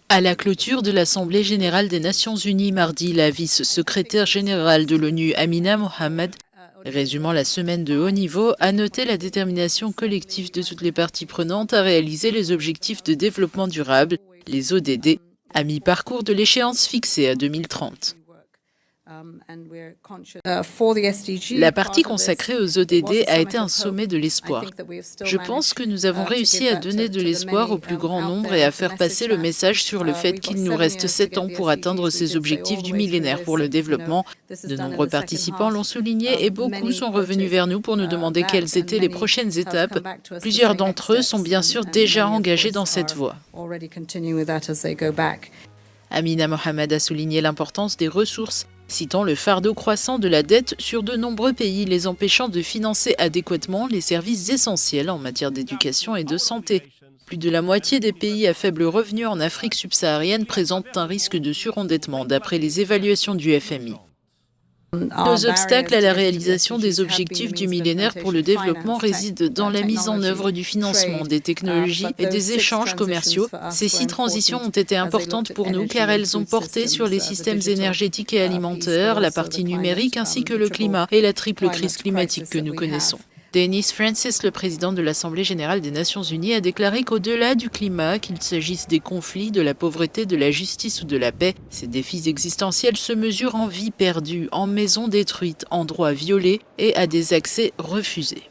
À la clôture de l'Assemblée générale des Nations unies mardi, la vice-secrétaire générale de l'ONU, Amina Mohamed, résumant la semaine de haut niveau, a noté la détermination collective de toutes les parties prenantes à réaliser les objectifs de développement durable, les ODD, à mi-parcours de l'échéance fixée à 2030. La partie consacrée aux ODD a été un sommet de l'espoir. Je pense que nous avons réussi à donner de l'espoir au plus grand nombre et à faire passer le message sur le fait qu'il nous reste 7 ans pour atteindre ces objectifs du millénaire pour le développement. De nombreux participants l'ont souligné et beaucoup sont revenus vers nous pour nous demander quelles étaient les prochaines étapes. Plusieurs d'entre eux sont bien sûr déjà engagés dans cette voie. Amina Mohamed a souligné l'importance des ressources, citant le fardeau croissant de la dette sur de nombreux pays, les empêchant de financer adéquatement les services essentiels en matière d'éducation et de santé. Plus de la moitié des pays à faible revenu en Afrique subsaharienne présentent un risque de surendettement, d'après les évaluations du FMI. Nos obstacles à la réalisation des objectifs du millénaire pour le développement résident dans la mise en œuvre du financement, des technologies et des échanges commerciaux. Ces 6 transitions ont été importantes pour nous car elles ont porté sur les systèmes énergétiques et alimentaires, la partie numérique ainsi que le climat et la triple crise climatique que nous connaissons. Dennis Francis, le président de l'Assemblée générale des Nations unies, a déclaré qu'au-delà du climat, qu'il s'agisse des conflits, de la pauvreté, de la justice ou de la paix, ces défis existentiels se mesurent en vies perdues, en maisons détruites, en droits violés et à des accès refusés.